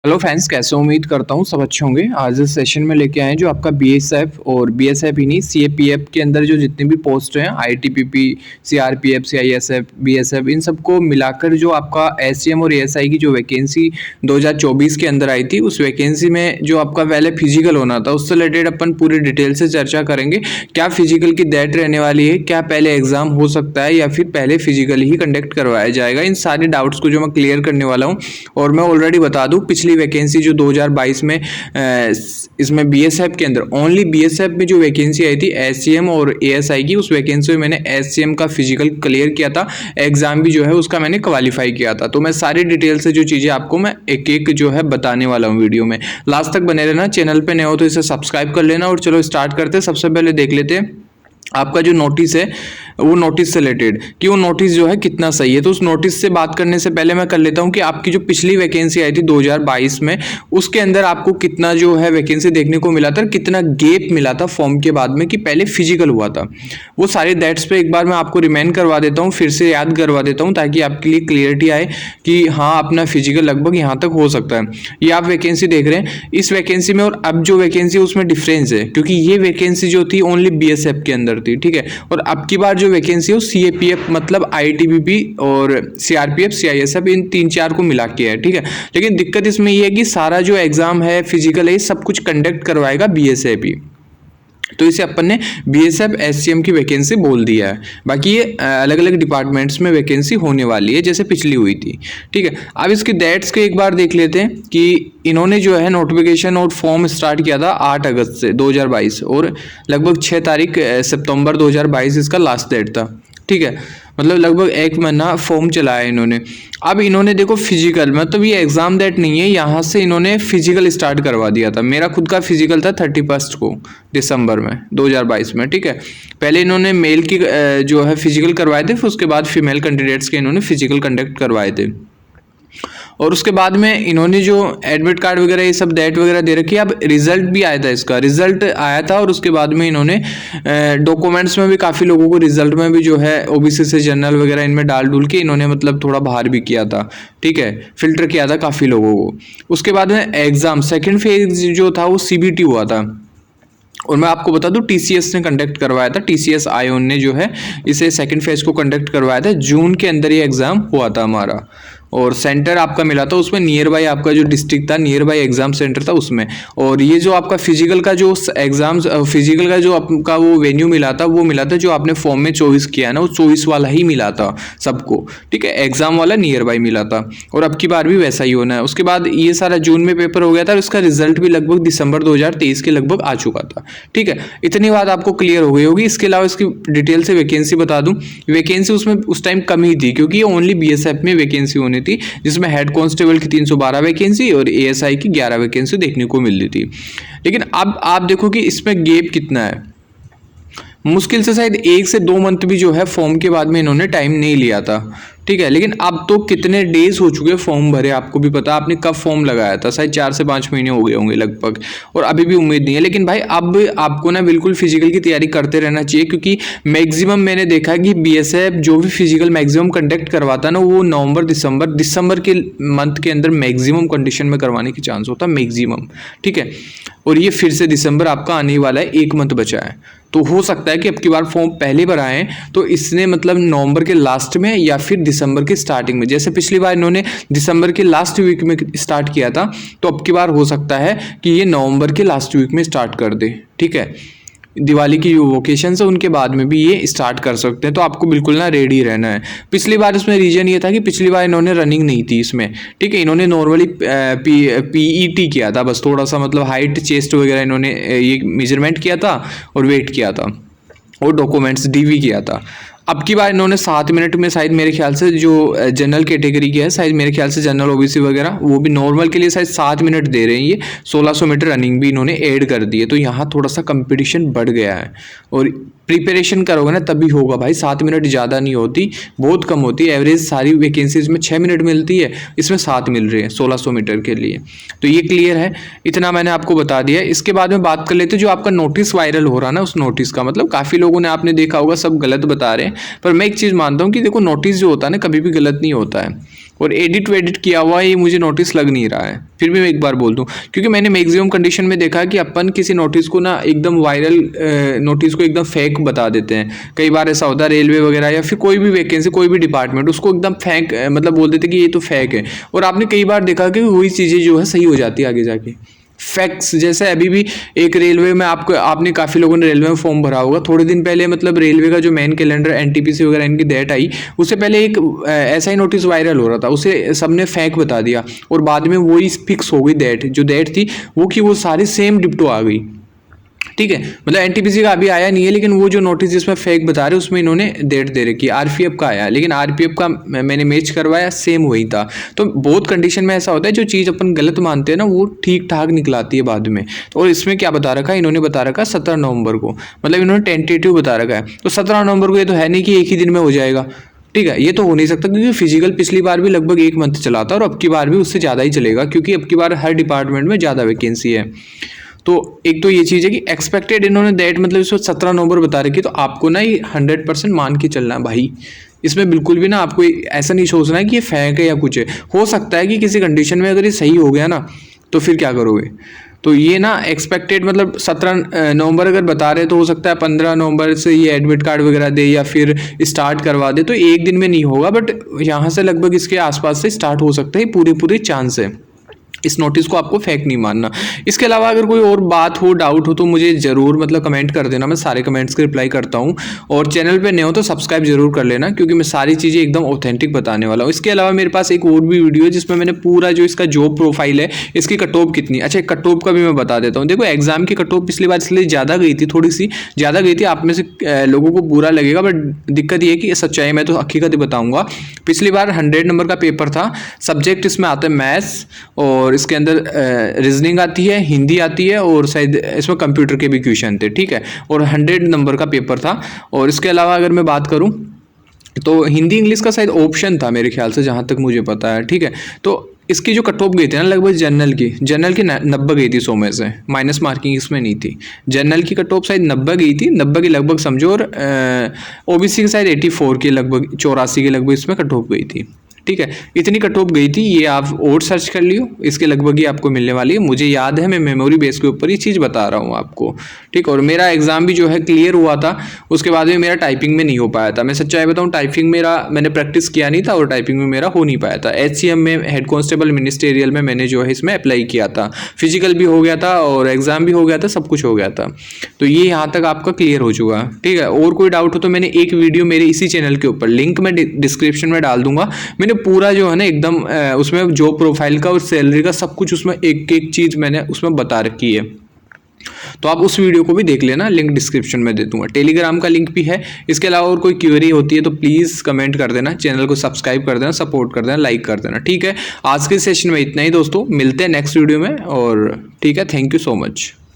Hello friends, कैसे हो? उम्मीद करता हूँ सब अच्छे होंगे। आज इस सेशन में लेके आए हैं जो आपका बीएसएफ और बीएसएफ ही नहीं, सीएपीएफ के अंदर जो जितनी भी पोस्ट हैं, आईटीबीपी, सीआरपीएफ, सीआईएसएफ, बीएसएफ, इन सबको मिलाकर जो आपका एससीएम और एएसआई की जो वैकेंसी 2024 के अंदर आई थी, उस वैकेंसी में जो आपका पहले फिजिकल होना था उससे रिलेटेड अपन पूरी डिटेल से चर्चा करेंगे। क्या फिजिकल की डेट रहने वाली है, क्या पहले एग्जाम हो सकता है या फिर पहले फिजिकल ही कंडक्ट करवाया जाएगा, इन सारे डाउट्स को जो मैं क्लियर करने वाला हूँ। और मैं ऑलरेडी बता दूँ, पिछली वैकेंसी जो 2022 में इसमें बीएसएफ के अंदर ओनली बीएसएफ में जो वैकेंसी आई थी एससीएम और एएसआई की, उस वैकेंसी में मैंने एससीएम का फिजिकल क्लियर किया था, एग्जाम भी जो है उसका मैंने क्वालिफाई किया था। तो मैं सारी डिटेल से जो चीज़ें आपको मैं एक एक जो है बताने वाला हूँ वीडियो में। लास्ट तक बने रहना। चैनल पे नए हो तो इसे सब्सक्राइब कर लेना। और चलो स्टार्ट करते हैं। सबसे पहले देख लेते हैं आपका जो नोटिस है वो नोटिस से रिलेटेड कि वो नोटिस जो है कितना सही है। तो उस नोटिस से बात करने से पहले मैं कर लेता हूं कि आपकी जो पिछली वैकेंसी आई थी 2022 में, उसके अंदर आपको कितना जो है वैकेंसी देखने को मिला था, कितना गैप मिला था फॉर्म के बाद में कि पहले फिजिकल हुआ था। वो सारे दैट्स पे एक बार मैं आपको रिमाइंड करवा देता हूँ, फिर से याद करवा देता हूँ, ताकि आपके लिए क्लियरिटी आए कि हाँ अपना फिजिकल लगभग यहाँ तक हो सकता है। ये आप वैकेंसी देख रहे हैं, इस वैकेंसी में और अब जो वैकेंसी है उसमें डिफरेंस है, क्योंकि ये वैकेंसी जो थी ओनली बीएसएफ के अंदर थी, ठीक है। और अब की बार जो वैकेंसी है सीएपीएफ मतलब आईटीबीपी और सीआरपीएफ, सीआईएसएफ, इन 3-4 को मिला के है, ठीक है। लेकिन दिक्कत इसमें ये है कि सारा जो एग्जाम है फिजिकल है सब कुछ कंडक्ट करवाएगा बीएसएफ ही। तो इसे अपन ने बीएसएफ एससीएम की वैकेंसी बोल दिया है। बाकी ये अलग अलग डिपार्टमेंट्स में वैकेंसी होने वाली है जैसे पिछली हुई थी, ठीक है। अब इसकी डेट्स को एक बार देख लेते हैं कि इन्होंने जो है नोटिफिकेशन और फॉर्म स्टार्ट किया था 8 अगस्त से 2022 और लगभग 6 तारीख सितंबर 2022 इसका लास्ट डेट था, ठीक है। मतलब लगभग 1 महीना फॉर्म चलाया इन्होंने। अब इन्होंने देखो फिजिकल, मतलब ये एग्जाम डेट नहीं है, यहाँ से इन्होंने फिजिकल स्टार्ट करवा दिया था। मेरा खुद का फिजिकल था 31 को दिसंबर में 2022 में, ठीक है। पहले इन्होंने मेल की जो है फिजिकल करवाए थे, फिर उसके बाद फीमेल कैंडिडेट्स के इन्होंने फिजिकल कंडक्ट करवाए थे। और उसके बाद में इन्होंने जो एडमिट कार्ड वगैरह ये सब डेट वगैरह दे रखी है। अब रिजल्ट भी आया था, इसका रिजल्ट आया था और उसके बाद में इन्होंने डॉक्यूमेंट्स में भी काफ़ी लोगों को रिजल्ट में भी जो है ओबीसी से जनरल वगैरह इनमें डाल डूल के इन्होंने मतलब थोड़ा बाहर भी किया था, ठीक है, फिल्टर किया था काफ़ी लोगों को। उसके बाद में एग्जाम सेकेंड फेज जो था वो सीबीटी हुआ था। और मैं आपको बता दूं टीसीएस ने कंडक्ट करवाया था, टीसीएस आयोन ने जो है इसे सेकंड फेज को कंडक्ट करवाया था। जून के अंदर ये एग्जाम हुआ था हमारा और सेंटर आपका मिला था उसमें नियर बाय, आपका जो डिस्ट्रिक्ट था नियर बाय एग्जाम सेंटर था उसमें। और ये जो आपका फिजिकल का जो एग्जाम फिजिकल का जो आपका वो वेन्यू मिला था वो मिला था जो आपने फॉर्म में 24 किया ना, वो 24 वाला ही मिला था सबको, ठीक है। एग्जाम वाला नियर बाय मिला था और अब की बार भी वैसा ही होना है। उसके बाद ये सारा जून में पेपर हो गया था और इसका रिजल्ट भी लगभग दिसंबर 2023 के लगभग आ चुका था, ठीक है। इतनी बात आपको क्लियर हो गई होगी। इसके अलावा इसकी डिटेल से वैकेंसी बता दूं, वैकेंसी उसमें उस टाइम कम ही थी क्योंकि ये ओनली बीएसएफ में वैकेंसी होनी थी, जिसमें हेड कांस्टेबल की 312 वैकेंसी और एएसआई की 11 वैकेंसी देखने को मिल रही थी। लेकिन अब आप देखो कि इसमें गैप कितना है, मुश्किल से शायद 1 से 2 मंथ भी जो है फॉर्म के बाद में इन्होंने टाइम नहीं लिया था, ठीक है। लेकिन अब तो कितने डेज हो चुके फॉर्म भरे, आपको भी पता, आपने कब फॉर्म लगाया था, शायद 4 से 5 महीने हो गए होंगे लगभग, और अभी भी उम्मीद नहीं है। लेकिन भाई अब आपको ना बिल्कुल फिजिकल की तैयारी करते रहना चाहिए, क्योंकि मैक्सिमम मैंने देखा है कि बीएसएफ जो भी फिजिकल मैक्सिमम कंडक्ट करवाता ना वो नवंबर दिसंबर के मंथ के अंदर मैक्सिमम कंडीशन में करवाने की चांस होता है, मैक्सिमम, ठीक है। और ये फिर से दिसंबर आपका आने वाला है, 1 मंथ बचा है, तो हो सकता है कि अब की बार फॉर्म पहले भराएं तो इसने मतलब नवंबर के लास्ट में या फिर दिसंबर के स्टार्टिंग में, जैसे पिछली बार इन्होंने दिसंबर के लास्ट वीक में स्टार्ट किया था, तो अब की बार हो सकता है कि ये नवंबर के लास्ट वीक में स्टार्ट कर दे, ठीक है। दिवाली की जो वोकेशन है उनके बाद में भी ये स्टार्ट कर सकते हैं, तो आपको बिल्कुल ना रेडी रहना है। पिछली बार इसमें रीजन ये था कि पिछली बार इन्होंने रनिंग नहीं थी इसमें, ठीक है। इन्होंने नॉर्मली पीईटी किया था, बस थोड़ा सा मतलब हाइट चेस्ट वगैरह इन्होंने ये मेजरमेंट किया था और वेट किया था और डॉक्यूमेंट्स डीवी किया था। अब की बार इन्होंने 7 मिनट में शायद मेरे ख्याल से जो जनरल कैटेगरी की है, शायद मेरे ख्याल से जनरल ओबीसी वगैरह वो भी नॉर्मल के लिए शायद 7 मिनट दे रहे हैं। ये 1600 मीटर रनिंग भी इन्होंने ऐड कर दी है, तो यहाँ थोड़ा सा कंपटीशन बढ़ गया है और प्रिपरेशन करोगे ना तभी होगा भाई। 7 मिनट ज़्यादा नहीं होती, बहुत कम होती है। एवरेज सारी वैकेंसीज में 6 मिनट मिलती है, इसमें 7 मिल रहे हैं 1600 मीटर के लिए। तो ये क्लियर है, इतना मैंने आपको बता दिया। इसके बाद में बात कर लेते हैं जो आपका नोटिस वायरल हो रहा है ना, उस नोटिस का मतलब काफ़ी लोगों ने आपने देखा होगा सब गलत बता रहे हैं, पर मैं एक चीज़ मानता हूँ कि देखो नोटिस जो होता है ना कभी भी गलत नहीं होता है। और एडिट वेडिट किया हुआ ये मुझे नोटिस लग नहीं रहा है। फिर भी मैं एक बार बोल दूं, क्योंकि मैंने मैक्सिमम कंडीशन में देखा कि अपन किसी नोटिस को ना एकदम वायरल नोटिस को एकदम फेक बता देते हैं। कई बार ऐसा होता है रेलवे वगैरह या फिर कोई भी वैकेंसी, कोई भी डिपार्टमेंट, उसको एकदम फेक मतलब बोल देते कि ये तो फेक है। और आपने कई बार देखा कि वही चीज़ें जो है सही हो जाती है आगे जाके। फैक्ट्स, जैसे अभी भी एक रेलवे में आपने काफ़ी लोगों ने रेलवे में फॉर्म भरा होगा। थोड़े दिन पहले मतलब रेलवे का जो मेन कैलेंडर एनटीपीसी वगैरह इनकी डेट आई, उससे पहले एक ऐसा ही नोटिस वायरल हो रहा था, उसे सबने फेक बता दिया और बाद में वही फिक्स हो गई डेट। जो डेट थी वो कि वो सारी सेम डिप्टो आ गई। ठीक है, मतलब एनटीपीसी का अभी आया नहीं है, लेकिन वो जो नोटिस जिसमें फेक बता रहे उसमें इन्होंने डेट दे रखी है। आरपीएफ का आया, लेकिन आरपीएफ का मैंने मैच करवाया, सेम वही था। तो बहुत कंडीशन में ऐसा होता है जो चीज़ अपन गलत मानते हैं ना वो ठीक ठाक निकलाती है बाद में। तो और इसमें क्या बता रखा है, इन्होंने बता रखा है 17 नवंबर को, मतलब इन्होंने टेंटेटिव बता रखा है। तो 17 नवंबर को ये तो है नहीं कि एक ही दिन में हो जाएगा। ठीक है, ये तो हो नहीं सकता, क्योंकि फिजिकल पिछली बार भी लगभग 1 मंथ चला था और अब की बार भी उससे ज़्यादा ही चलेगा, क्योंकि अब की बार हर डिपार्टमेंट में ज़्यादा वैकेंसी है। तो एक तो ये चीज़ है कि एक्सपेक्टेड इन्होंने डेट मतलब इसको 17 नवंबर बता रखी, तो आपको ना ये 100% मान के चलना है भाई। इसमें बिल्कुल भी ना आपको ऐसा नहीं सोचना है कि ये फेक है या कुछ है। हो सकता है कि किसी कंडीशन में अगर ये सही हो गया ना तो फिर क्या करोगे। तो ये ना एक्सपेक्टेड मतलब 17 नवंबर अगर बता रहे तो हो सकता है 15 नवंबर से ये एडमिट कार्ड वगैरह दे या फिर स्टार्ट करवा दे। तो एक दिन में नहीं होगा, बट यहाँ से लगभग इसके आसपास से स्टार्ट हो सकता है, पूरे चांस है। इस नोटिस को आपको फेक नहीं मानना। इसके अलावा अगर कोई और बात हो, डाउट हो, तो मुझे ज़रूर मतलब कमेंट कर देना, मैं सारे कमेंट्स के रिप्लाई करता हूँ। और चैनल पे नए हो तो सब्सक्राइब जरूर कर लेना, क्योंकि मैं सारी चीज़ें एकदम ऑथेंटिक बताने वाला हूँ। इसके अलावा मेरे पास एक और भी वीडियो है जिसमें मैंने पूरा जो इसका जॉब प्रोफाइल है, इसकी कट ऑफ कितनी, अच्छा कट ऑफ का भी मैं बता देता हूँ। देखो एग्जाम की कट ऑफ पिछली बार इसलिए ज़्यादा गई थी, थोड़ी सी ज़्यादा गई थी, आप में से लोगों को बुरा लगेगा, बट दिक्कत ये है कि सच्चाई मैं तो हकीकत ही बताऊँगा। पिछली बार 100 नंबर का पेपर था। सब्जेक्ट इसमें आता है मैथ्स, और इसके अंदर रीजनिंग आती है, हिंदी आती है, और शायद इसमें कंप्यूटर के भी क्वेश्चन थे। ठीक है, और 100 नंबर का पेपर था। और इसके अलावा अगर मैं बात करूं तो हिंदी इंग्लिश का शायद ऑप्शन था मेरे ख्याल से, जहां तक मुझे पता है। ठीक है, तो इसकी जो कट ऑफ गई थी ना लगभग जनरल की 90 गई थी 100 में से, माइनस मार्किंग इसमें नहीं थी। जनरल की कट ऑफ शायद 90 गई थी, 90 के लगभग समझो, और ओबीसी की शायद 84 के लगभग, 84 के लगभग इसमें कट ऑफ गई थी। ठीक है, इतनी कट ऑफ गई थी, ये आप और सर्च कर लियो, इसके लगभग ही आपको मिलने वाली है। मुझे याद है, मैं मेमोरी बेस के ऊपर ये चीज़ बता रहा हूँ आपको। ठीक, और मेरा एग्जाम भी जो है क्लियर हुआ था, उसके बाद में मेरा टाइपिंग में नहीं हो पाया था। मैं सच्चाई बताऊँ, टाइपिंग मेरा मैंने प्रैक्टिस किया नहीं था और टाइपिंग में मेरा हो नहीं पाया था। HCM में, हेड कांस्टेबल मिनिस्टेरियल में मैंने जो है इसमें अप्लाई किया था, फिजिकल भी हो गया था और एग्जाम भी हो गया था, सब कुछ हो गया था। तो ये यहाँ तक आपका क्लियर हो चुका। ठीक है, और कोई डाउट हो तो मैंने एक वीडियो मेरे इसी चैनल के ऊपर, लिंक मैं डिस्क्रिप्शन में डाल दूंगा, मैंने पूरा जो है ना एकदम उसमें जॉब प्रोफाइल का और सैलरी का सब कुछ, उसमें एक एक चीज़ मैंने उसमें बता रखी है। तो आप उस वीडियो को भी देख लेना, लिंक डिस्क्रिप्शन में दे दूंगा। टेलीग्राम का लिंक भी है। इसके अलावा और कोई क्वेरी होती है तो प्लीज़ कमेंट कर देना, चैनल को सब्सक्राइब कर देना, सपोर्ट कर देना, लाइक कर देना। ठीक है, आज के सेशन में इतना ही दोस्तों, मिलते हैं नेक्स्ट वीडियो में। और ठीक है, थैंक यू सो मच।